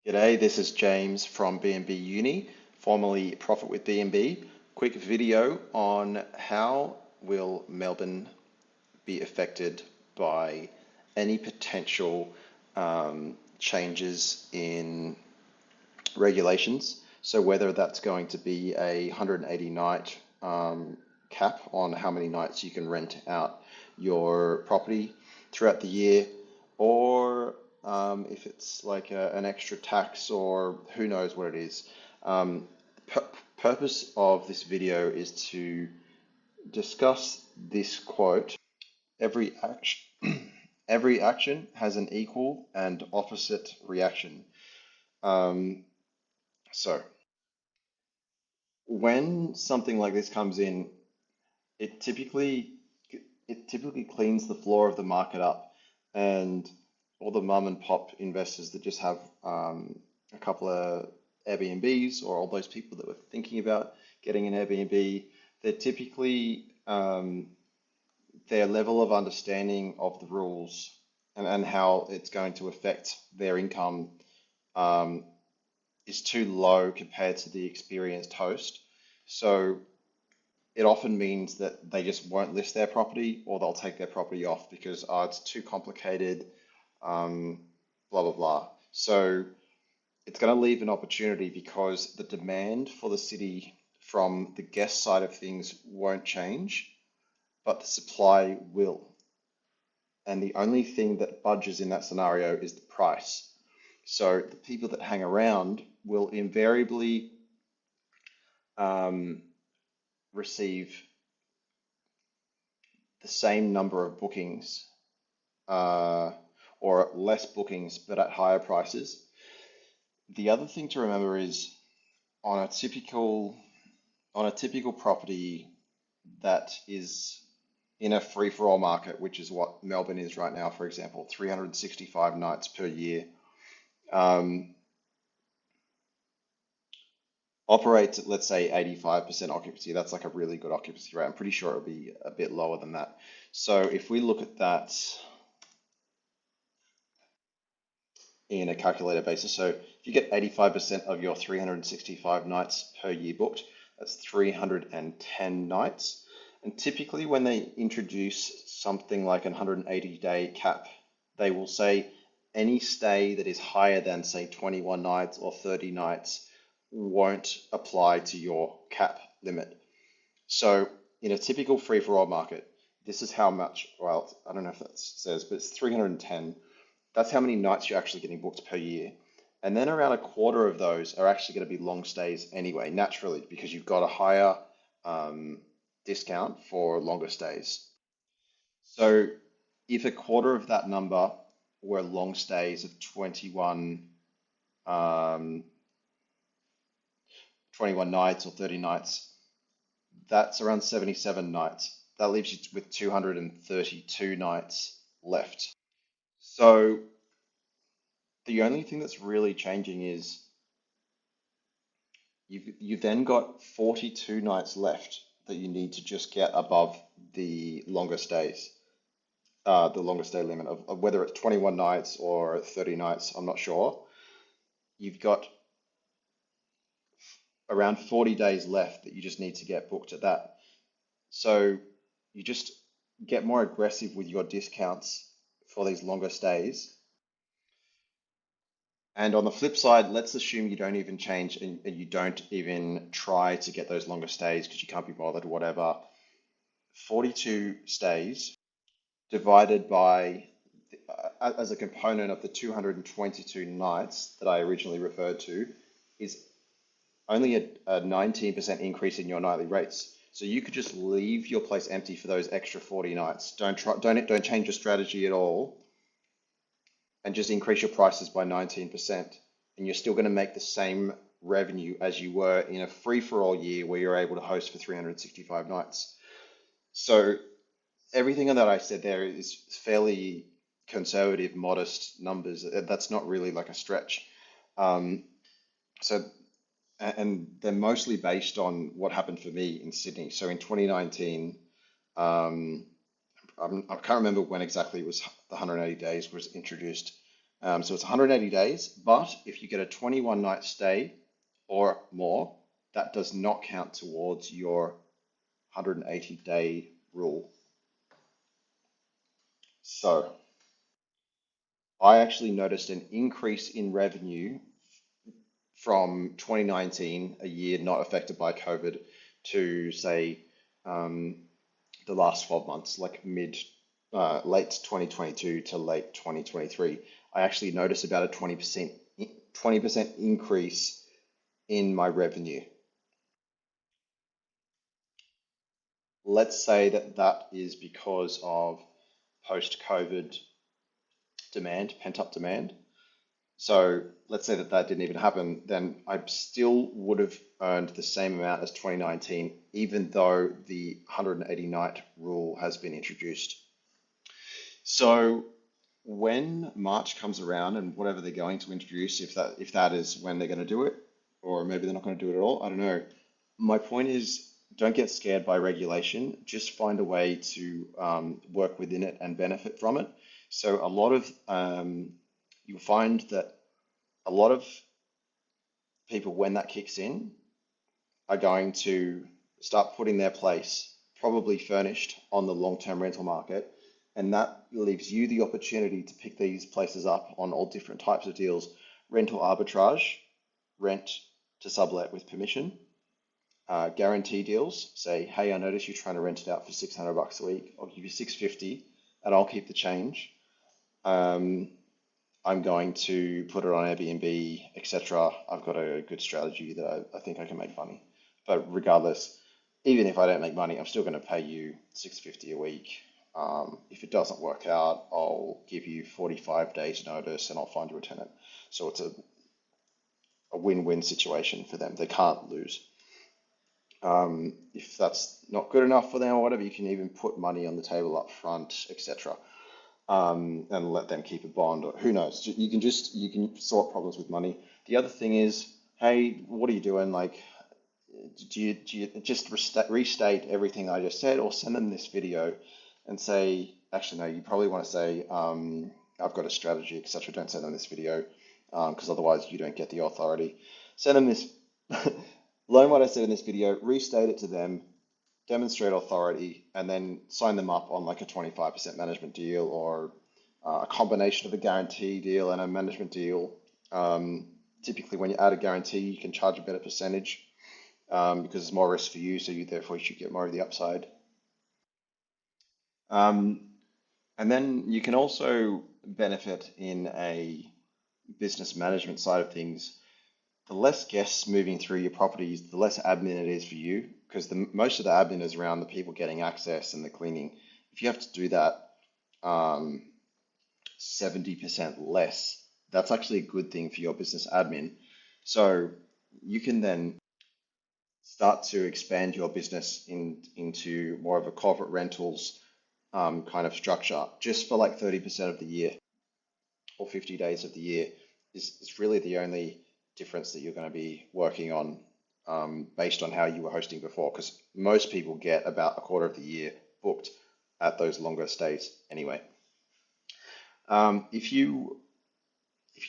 G'day, this is James from BnbUni, formerly Profit with BnB. Quick video on how will Melbourne be affected by any potential changes in regulations. So whether that's going to be a 180 night cap on how many nights you can rent out your property throughout the year, or if it's like an extra tax or who knows what it is. Um, Purpose of this video is to discuss this quote: every action, every action has an equal and opposite reaction. Um, so when something like this comes in, it typically it typically cleans the floor of the market up, and all the mum and pop investors that just have a couple of Airbnbs, or all those people that were thinking about getting an Airbnb, they're typically their level of understanding of the rules and how it's going to affect their income um, is too low compared to the experienced host. So it often means that they just won't list their property, or they'll take their property off because it's too complicated, um, blah, blah, blah. So it's going to leave an opportunity because the demand for the city from the guest side of things won't change, but the supply will. And the only thing that budges in that scenario is the price. So the people that hang around will invariably um, receive the same number of bookings, uh, or less bookings, but at higher prices. The other thing to remember is on a typical property that is in a free-for-all market, which is what Melbourne is right now, for example, 365 nights per year, um, operates at, let's say, 85% occupancy. That's like a really good occupancy rate. I'm pretty sure it'll be a bit lower than that. So if we look at that in a calculator basis. So if you get 85% of your 365 nights per year booked, that's 310 nights. And typically when they introduce something like a 180-day cap, they will say any stay that is higher than, say, 21 nights or 30 nights won't apply to your cap limit. So in a typical free-for-all market, this is how much, well, I don't know if that says, but it's 310. That's how many nights you're actually getting booked per year. And then around a quarter of those are actually going to be long stays anyway, naturally, because you've got a higher discount for longer stays. So if a quarter of that number were long stays of um, 21 nights or 30 nights, that's around 77 nights. That leaves you with 232 nights left. So the only thing that's really changing is you've then got 42 nights left that you need to just get above the longer stays, the longer stay limit of whether it's 21 nights or 30 nights, I'm not sure. You've got around 40 days left that you just need to get booked at that. So you just get more aggressive with your discounts for these longer stays. And on the flip side, let's assume you don't even change, and you don't even try to get those longer stays because you can't be bothered or whatever. 42 stays divided by, as a component of the 222 nights that I originally referred to, is only a 19% increase in your nightly rates. So you could just leave your place empty for those extra 40 nights. Don't change your strategy at all, and just increase your prices by 19%. And you're still going to make the same revenue as you were in a free-for-all year where you're able to host for 365 nights. So everything that I said there is fairly conservative, modest numbers. That's not really like a stretch. Um, so, and they're mostly based on what happened for me in Sydney. So in 2019, I can't remember when exactly it was the 180 days was introduced, So it's 180 days, but if you get a 21 night stay or more, that does not count towards your 180-day rule. So I actually noticed an increase in revenue from 2019, a year not affected by COVID, to say um, the last 12 months, like late 2022 to late 2023. I actually noticed about a 20% increase in my revenue. Let's say that that is because of post-COVID demand, pent-up demand. So let's say that that didn't even happen, then I still would have earned the same amount as 2019, even though the 180 night rule has been introduced. So when March comes around and whatever they're going to introduce, if that is when they're going to do it, or maybe they're not going to do it at all, I don't know. My point is, don't get scared by regulation. Just find a way to work within it and benefit from it. So you'll find that a lot of people, when that kicks in, are going to start putting their place, probably furnished, on the long-term rental market. And that leaves you the opportunity to pick these places up on all different types of deals: rental arbitrage, rent to sublet with permission, guarantee deals. Say, hey, I notice you're trying to rent it out for $600 a week. I'll give you $650 and I'll keep the change. Um, I'm going to put it on Airbnb, etc. I've got a good strategy that I think I can make money. But regardless, even if I don't make money, I'm still going to pay you $650 a week. If it doesn't work out, I'll give you 45 days notice and I'll find you a tenant. So it's a win-win situation for them. They can't lose. If that's not good enough for them or whatever, you can even put money on the table up front, etc. And let them keep a bond, or who knows. You can sort problems with money. The other thing is, hey, what are you doing? Like, do you just restate everything I just said, or send them this video and say, actually, no, you probably want to say, I've got a strategy, etc. Don't send them this video, because otherwise you don't get the authority. Send them this, learn what I said in this video, restate it to them, demonstrate authority, and then sign them up on like a 25% management deal, or a combination of a guarantee deal and a management deal. Typically, when you add a guarantee, you can charge a better percentage, because it's more risk for you, so therefore you should get more of the upside. Um, and then you can also benefit in a business management side of things. The less guests moving through your properties, the less admin it is for you, because most of the admin is around the people getting access and the cleaning. If you have to do that 70% less, that's actually a good thing for your business admin. So you can then start to expand your business into more of a corporate rentals kind of structure, just for like 30% of the year or 50 days of the year is really the only difference that you're going to be working on, based on how you were hosting before, because most people get about a quarter of the year booked at those longer stays anyway. If you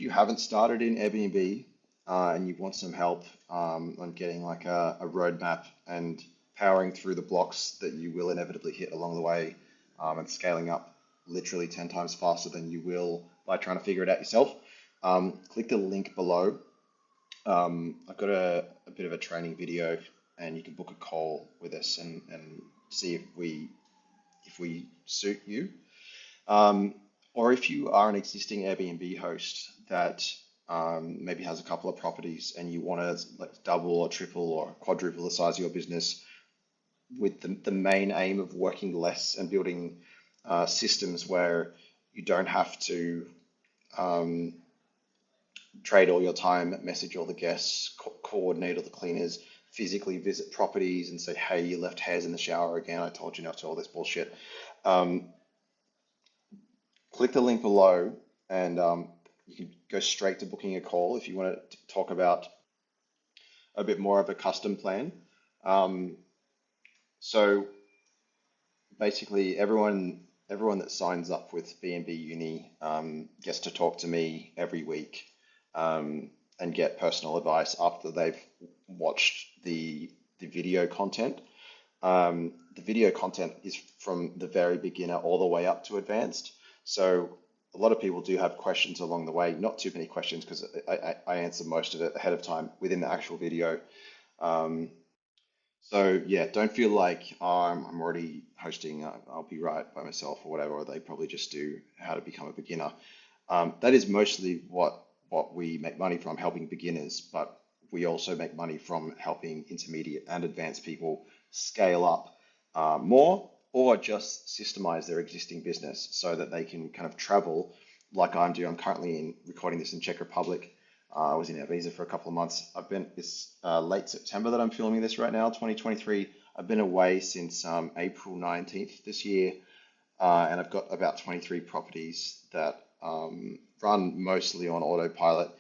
haven't started in Airbnb, and you want some help on getting like a roadmap and powering through the blocks that you will inevitably hit along the way, and scaling up literally 10 times faster than you will by trying to figure it out yourself, click the link below. I've got a bit of a training video, and you can book a call with us and see if we suit you. Or if you are an existing Airbnb host that maybe has a couple of properties and you want to like double or triple or quadruple the size of your business, with the main aim of working less and building systems where you don't have to trade all your time, message all the guests, coordinate all the cleaners, physically visit properties and say, hey, you left hairs in the shower again, I told you not to, all this bullshit. Click the link below, and you can go straight to booking a call if you want to talk about a bit more of a custom plan. So basically, everyone everyone that signs up with BnbUni gets to talk to me every week and get personal advice after they've watched the video content. The video content is from the very beginner all the way up to advanced. So a lot of people do have questions along the way. Not too many questions because I answer most of it ahead of time within the actual video. Um, so yeah, don't feel like I'm already hosting. I'll be right by myself or whatever. Or they probably just do how to become a beginner. That is mostly what we make money from, helping beginners. But we also make money from helping intermediate and advanced people scale up more or just systemize their existing business so that they can kind of travel like I'm doing. I'm currently recording this in Czech Republic. I was in Ibiza for a couple of months. It's late September that I'm filming this right now, 2023. I've been away since April 19th this year, and I've got about 23 properties that run mostly on autopilot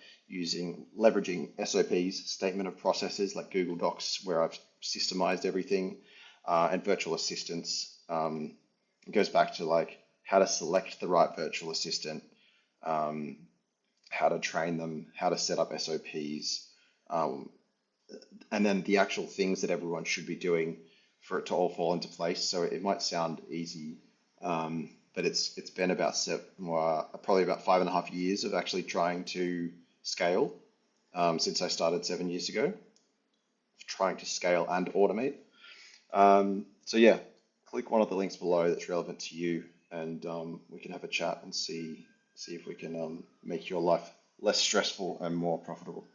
leveraging SOPs, statement of processes like Google Docs, where I've systemized everything, and virtual assistants. It goes back to like how to select the right virtual assistant, um, how to train them, how to set up SOPs, um, and then the actual things that everyone should be doing for it to all fall into place. So it might sound easy, but it's been probably about 5.5 years of actually trying to scale since I started 7 years ago, trying to scale and automate. So yeah, click one of the links below that's relevant to you, and we can have a chat and see if we can make your life less stressful and more profitable.